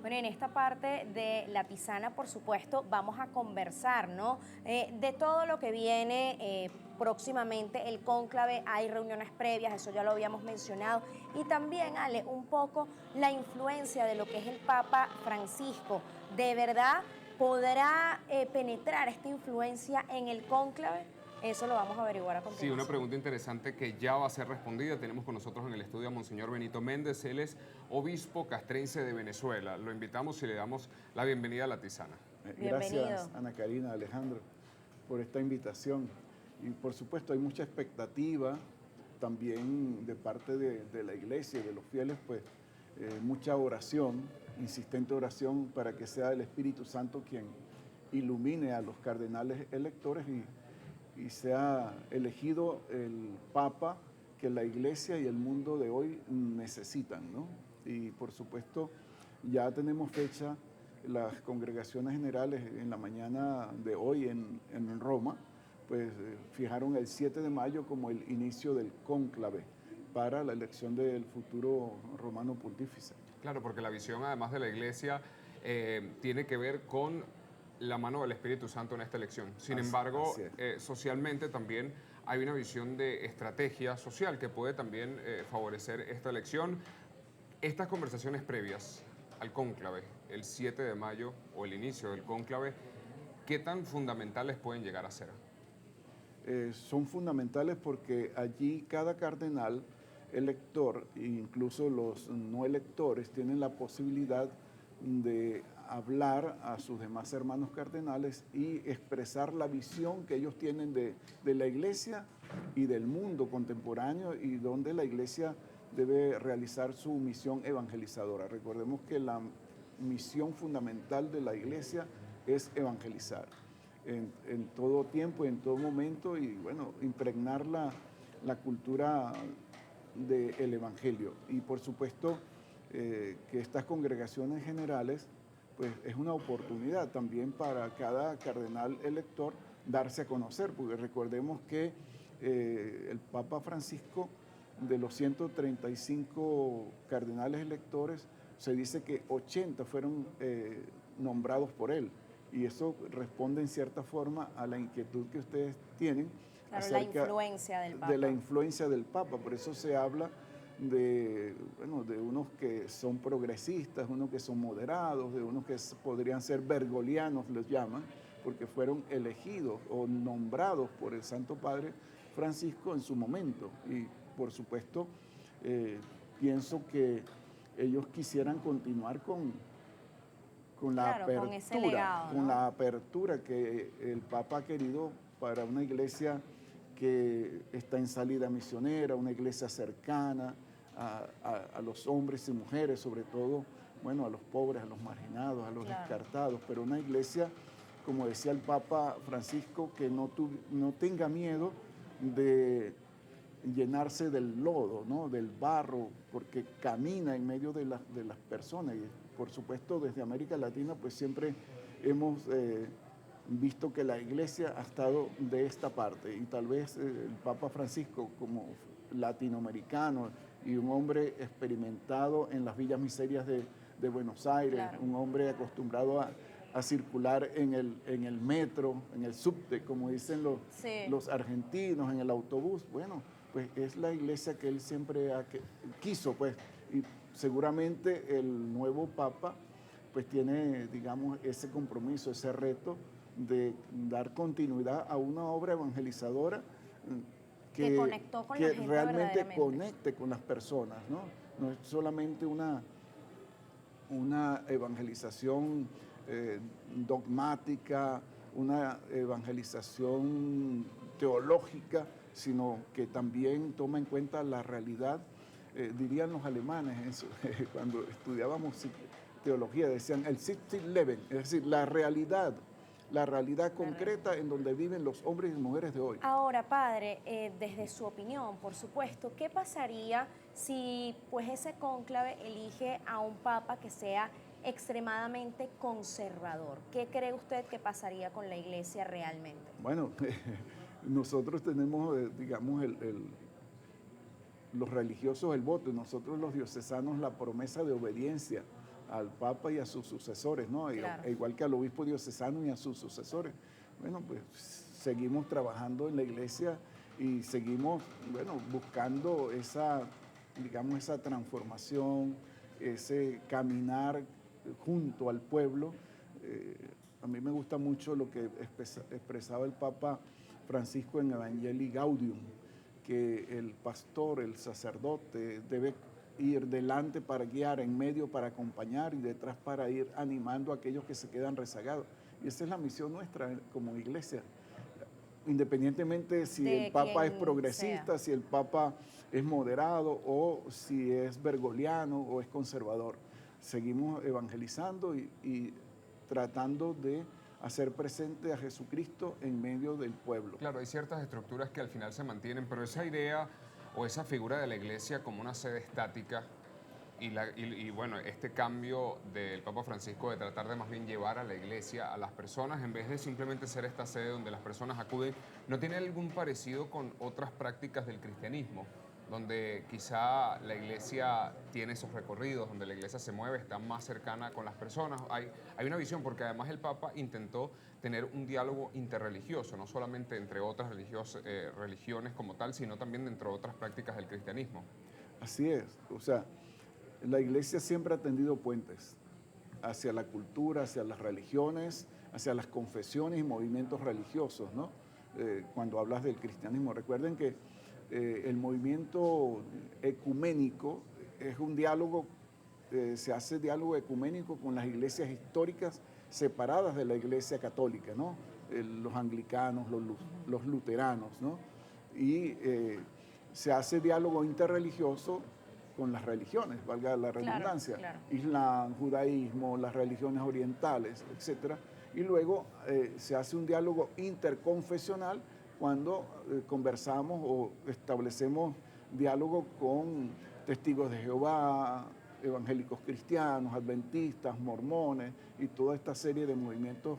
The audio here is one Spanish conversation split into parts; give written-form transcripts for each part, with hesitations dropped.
Bueno, en esta parte de la tisana, por supuesto, vamos a conversar, ¿no? De todo lo que viene próximamente, el cónclave, hay reuniones previas, eso ya lo habíamos mencionado, y también, Ale, un poco la influencia de lo que es el Papa Francisco. ¿De verdad podrá penetrar esta influencia en el cónclave? Eso lo vamos a averiguar a Sí, una continuación. pregunta interesante que ya va a ser respondida. Tenemos con nosotros en el estudio a Monseñor Benito Méndez. Él es obispo castrense de Venezuela. Lo invitamos y le damos la bienvenida a la tisana. Bienvenido. Gracias, Ana Karina, Alejandro, por esta invitación. Y por supuesto hay mucha expectativa también de parte de la iglesia y de los fieles, pues mucha oración, insistente oración para que sea el Espíritu Santo quien ilumine a los cardenales electores y sea elegido el Papa que la iglesia y el mundo de hoy necesitan, ¿no? Y por supuesto ya tenemos fecha, las congregaciones generales en la mañana de hoy en Roma, pues fijaron el 7 de mayo como el inicio del cónclave para la elección del futuro romano pontífice. Claro, porque la visión, además de la iglesia, tiene que ver con la mano del Espíritu Santo en esta elección. Sin embargo, así es. socialmente también hay una visión de estrategia social que puede también favorecer esta elección. Estas conversaciones previas al cónclave, el 7 de mayo o el inicio del cónclave, ¿qué tan fundamentales pueden llegar a ser? Son fundamentales porque allí cada cardenal elector, incluso los no electores, tienen la posibilidad de hablar a sus demás hermanos cardenales y expresar la visión que ellos tienen de la iglesia y del mundo contemporáneo y donde la iglesia debe realizar su misión evangelizadora. Recordemos que la misión fundamental de la iglesia es evangelizar en todo tiempo, en todo momento y bueno, impregnar la cultura del evangelio. Y por supuesto que estas congregaciones generales pues es una oportunidad también para cada cardenal elector darse a conocer, porque recordemos que el Papa Francisco, de los 135 cardenales electores, se dice que 80 fueron nombrados por él. Y eso responde en cierta forma a la inquietud que ustedes tienen Claro, la acerca influencia del Papa. de la influencia del Papa. Por eso se habla de, bueno, de unos que son progresistas, unos que son moderados, de unos que podrían ser bergolianos, les llaman, porque fueron elegidos o nombrados por el Santo Padre Francisco en su momento. Y por supuesto, pienso que ellos quisieran continuar con la Claro, apertura, con ese legado, ¿no? con la apertura que el Papa ha querido para una iglesia que está en salida misionera, una iglesia cercana a los hombres y mujeres, sobre todo, bueno, a los pobres, a los marginados, a los descartados, pero una iglesia, como decía el Papa Francisco, que no tenga miedo de llenarse del lodo, ¿no? Del barro, porque camina en medio de las personas. Y por supuesto, desde América Latina, pues siempre hemos visto que la iglesia ha estado de esta parte. Y tal vez el Papa Francisco, como latinoamericano y un hombre experimentado en las villas miserias de Buenos Aires, Claro. un hombre acostumbrado a circular en el metro, en el subte, como dicen los argentinos, en el autobús. Bueno, pues es la iglesia que él siempre quiso, pues, y seguramente el nuevo Papa pues tiene, digamos, ese compromiso, ese reto de dar continuidad a una obra evangelizadora que conectó con la gente realmente verdaderamente. conecte con las personas, ¿no? No es solamente una evangelización dogmática, una evangelización teológica, sino que también toma en cuenta la realidad. Dirían los alemanes, cuando estudiábamos teología, decían el Leben, es decir, la realidad concreta en donde viven los hombres y mujeres de hoy. Ahora, padre, desde su opinión, por supuesto, ¿qué pasaría si pues ese cónclave elige a un papa que sea extremadamente conservador? ¿Qué cree usted que pasaría con la iglesia realmente? Bueno, nosotros tenemos, digamos, los religiosos el voto, y nosotros los diocesanos la promesa de obediencia al Papa y a sus sucesores, ¿no? Claro. Igual que al obispo diocesano y a sus sucesores. Bueno, pues seguimos trabajando en la iglesia y seguimos, bueno, buscando esa, digamos, esa transformación, ese caminar junto al pueblo. A mí me gusta mucho lo que expresaba el Papa Francisco en Evangelii Gaudium, que el pastor, el sacerdote, debe ir delante para guiar, en medio para acompañar y detrás para ir animando a aquellos que se quedan rezagados. Y esa es la misión nuestra como iglesia. Independientemente si De el Papa es quien progresista, sea. si el Papa es moderado o si es bergoliano o es conservador. Seguimos evangelizando y tratando de hacer presente a Jesucristo en medio del pueblo. Claro, hay ciertas estructuras que al final se mantienen, pero esa idea o esa figura de la iglesia como una sede estática y bueno, este cambio del Papa Francisco de tratar de más bien llevar a la iglesia a las personas en vez de simplemente ser esta sede donde las personas acuden, ¿no tiene algún parecido con otras prácticas del cristianismo? Donde quizá la iglesia tiene esos recorridos, donde la iglesia se mueve, está más cercana con las personas. Hay una visión, porque además el Papa intentó tener un diálogo interreligioso, no solamente entre otras religiones como tal, sino también dentro de otras prácticas del cristianismo. Así es, o sea, la iglesia siempre ha tendido puentes hacia la cultura, hacia las religiones, hacia las confesiones y movimientos religiosos, ¿no? Cuando hablas del cristianismo, recuerden que el movimiento ecuménico es un diálogo, se hace diálogo ecuménico con las iglesias históricas separadas de la iglesia católica, ¿no? Los anglicanos, los luteranos, ¿no? Y se hace diálogo interreligioso con las religiones, valga la redundancia, claro. Islam, judaísmo, las religiones orientales, etcétera. Y luego se hace un diálogo interconfesional cuando conversamos o establecemos diálogo con testigos de Jehová, evangélicos cristianos, adventistas, mormones y toda esta serie de movimientos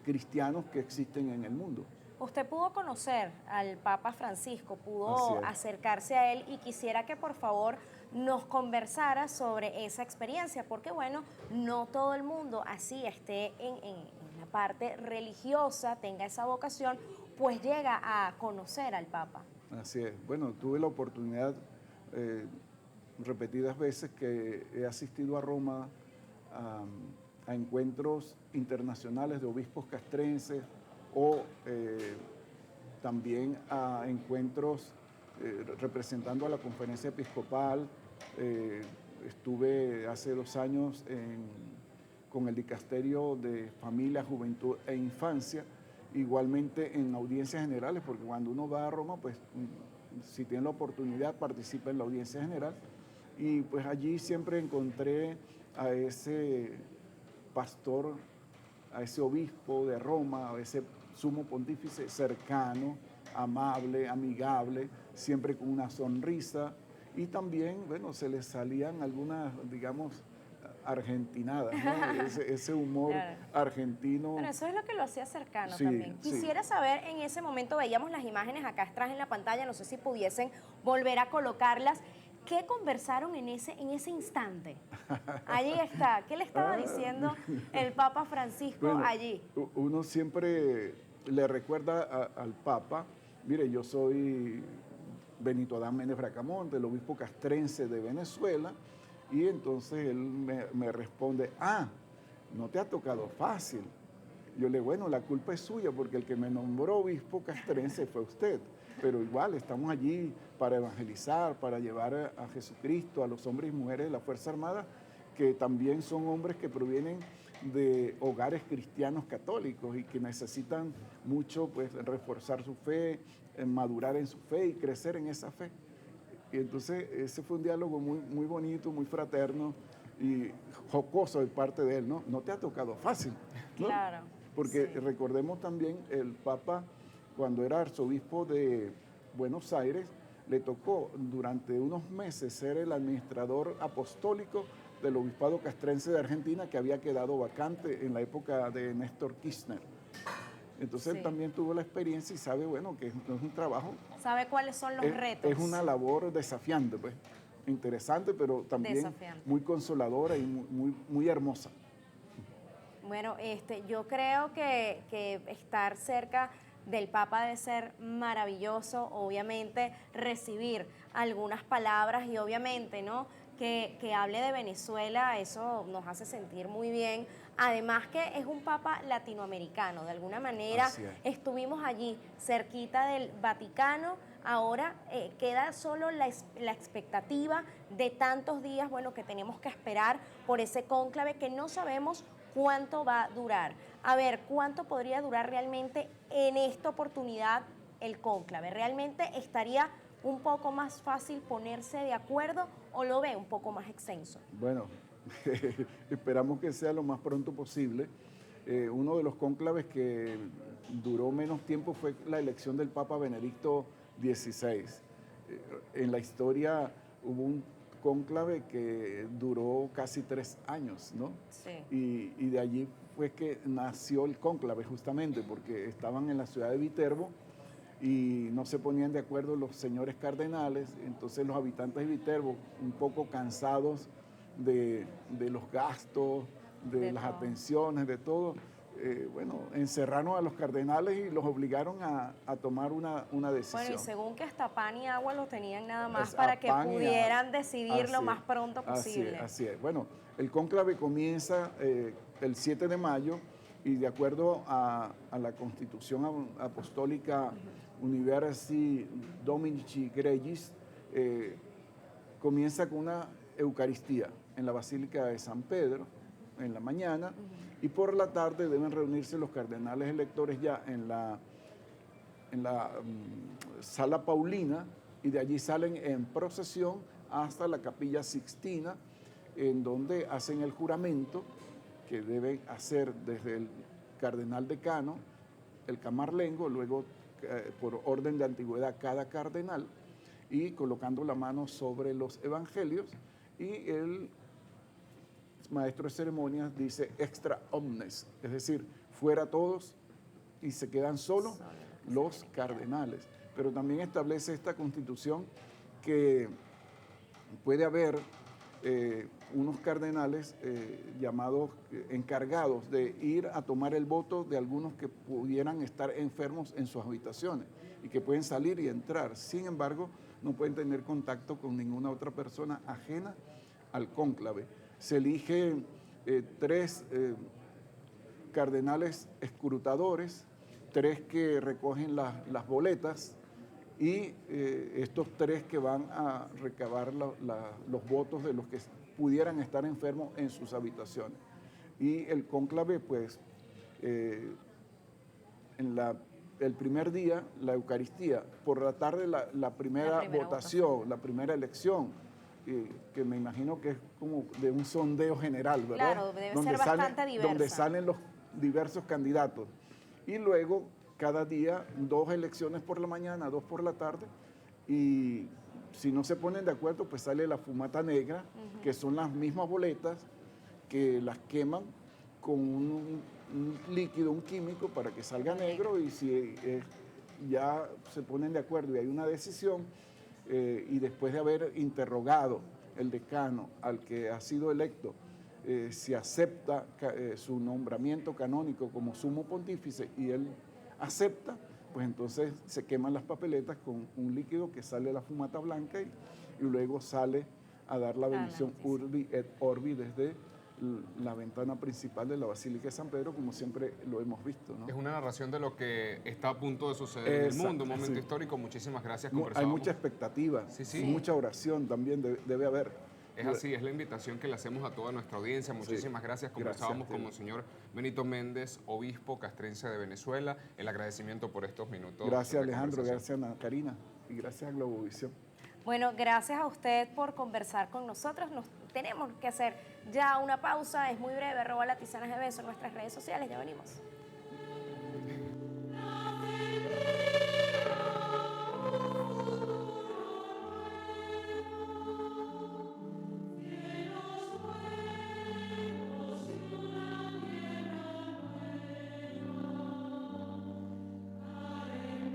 cristianos que existen en el mundo. Usted pudo conocer al Papa Francisco, Así pudo es. acercarse a él y quisiera que por favor nos conversara sobre esa experiencia, porque bueno, no todo el mundo así esté en la parte religiosa, tenga esa vocación, pues llega a conocer al Papa. Así es. Bueno, tuve la oportunidad repetidas veces que he asistido a Roma a encuentros internacionales de obispos castrenses o también a encuentros representando a la conferencia episcopal. Estuve hace 2 años con el Dicasterio de Familia, Juventud e Infancia, igualmente en audiencias generales, porque cuando uno va a Roma, pues si tiene la oportunidad participa en la audiencia general. Y pues allí siempre encontré a ese pastor, a ese obispo de Roma, a ese sumo pontífice cercano, amable, amigable, siempre con una sonrisa. Y también, bueno, se le salían algunas, digamos, argentinadas, ¿no? Ese humor Claro. argentino. Bueno, eso es lo que lo hacía cercano Sí, también. sí. Quisiera saber, en ese momento veíamos las imágenes acá atrás en la pantalla, no sé si pudiesen volver a colocarlas. ¿Qué conversaron en ese instante? Allí está. ¿Qué le estaba diciendo el Papa Francisco Bueno, allí? uno siempre le recuerda al Papa, mire, yo soy Benito Adán Méndez Bracamonte, el obispo castrense de Venezuela, y entonces él me responde, no te ha tocado fácil. Yo le digo, bueno, la culpa es suya porque el que me nombró obispo castrense fue usted, pero igual estamos allí para evangelizar, para llevar a Jesucristo, a los hombres y mujeres de la Fuerza Armada, que también son hombres que provienen de hogares cristianos católicos y que necesitan mucho pues, reforzar su fe, madurar en su fe y crecer en esa fe. Y entonces ese fue un diálogo muy, muy bonito, muy fraterno y jocoso de parte de él, ¿no? No te ha tocado fácil, ¿no? Claro. Porque sí. recordemos también el Papa, cuando era arzobispo de Buenos Aires, le tocó durante unos meses ser el administrador apostólico del obispado castrense de Argentina, que había quedado vacante en la época de Néstor Kirchner. Entonces Sí. él también tuvo la experiencia y sabe, bueno, que no es un trabajo, ¿Sabe cuáles son los retos? es una labor desafiante, pues, interesante, pero también Desafiante. muy consoladora y muy hermosa. Bueno, yo creo que estar cerca del Papa debe ser maravilloso, obviamente recibir algunas palabras y obviamente, ¿no? Que hable de Venezuela, eso nos hace sentir muy bien. Además que es un Papa latinoamericano, de alguna manera Así es. estuvimos allí cerquita del Vaticano. Ahora queda solo la expectativa de tantos días, bueno, que tenemos que esperar por ese cónclave que no sabemos cuánto va a durar. A ver, ¿cuánto podría durar realmente en esta oportunidad el cónclave? ¿Realmente estaría un poco más fácil ponerse de acuerdo o lo ve un poco más extenso? Bueno, esperamos que sea lo más pronto posible. Uno de los cónclaves que duró menos tiempo fue la elección del Papa Benedicto XVI. En la historia hubo un cónclave que duró casi 3 años, ¿no? Sí. Y de allí fue que nació el cónclave justamente, porque estaban en la ciudad de Viterbo y no se ponían de acuerdo los señores cardenales, entonces los habitantes de Viterbo, un poco cansados de los gastos, de las todo. atenciones, de todo, bueno, encerraron a los cardenales y los obligaron a tomar una decisión. Bueno, y según que hasta pan y agua lo tenían nada más Es para a que pan y pudieran agua. decidir lo Así más es, pronto posible. Así es. Bueno, el cónclave comienza el 7 de mayo y de acuerdo a la Constitución Apostólica Universi Dominici Gregis, comienza con una Eucaristía en la Basílica de San Pedro en la mañana y por la tarde deben reunirse los cardenales electores ya en la Sala Paulina y de allí salen en procesión hasta la Capilla Sixtina, en donde hacen el juramento que deben hacer desde el cardenal decano, el camarlengo, luego por orden de antigüedad cada cardenal, y colocando la mano sobre los evangelios, y el maestro de ceremonias dice extra omnes, es decir, fuera todos y se quedan solo los cardenales. Pero también establece esta constitución que puede haber unos cardenales llamados encargados de ir a tomar el voto de algunos que pudieran estar enfermos en sus habitaciones y que pueden salir y entrar. Sin embargo, no pueden tener contacto con ninguna otra persona ajena al cónclave. Se eligen 3 cardenales escrutadores, 3 que recogen las boletas y estos 3 que van a recabar los votos de los que pudieran estar enfermos en sus habitaciones. Y el cónclave, pues, el primer día, la Eucaristía, por la tarde la primera votación, la primera elección, que me imagino que es como de un sondeo general, ¿verdad? Claro, debe ser bastante diversa. Donde salen los diversos candidatos. Y luego, cada día, 2 elecciones por la mañana, 2 por la tarde, y si no se ponen de acuerdo, pues sale la fumata negra, que son las mismas boletas que las queman con un líquido, un químico, para que salga negro, y si ya se ponen de acuerdo y hay una decisión, y después de haber interrogado el decano al que ha sido electo, si acepta su nombramiento canónico como sumo pontífice y él acepta, pues entonces se queman las papeletas con un líquido que sale la fumata blanca y luego sale a dar la bendición Urbi et Orbi desde la ventana principal de la Basílica de San Pedro, como siempre lo hemos visto, ¿no? Es una narración de lo que está a punto de suceder en el mundo, un momento histórico. Muchísimas gracias. Hay mucha expectativa, y mucha oración también debe haber. Es así, es la invitación que le hacemos a toda nuestra audiencia. Muchísimas gracias. Conversábamos con Monseñor Benito Méndez, obispo castrense de Venezuela. El agradecimiento por estos minutos. Gracias, Alejandro. Gracias, Ana Karina. Y gracias a Globovisión. Bueno, gracias a usted por conversar con nosotros. Tenemos que hacer ya una pausa, es muy breve, @latisanas de beso en nuestras redes sociales, ya venimos.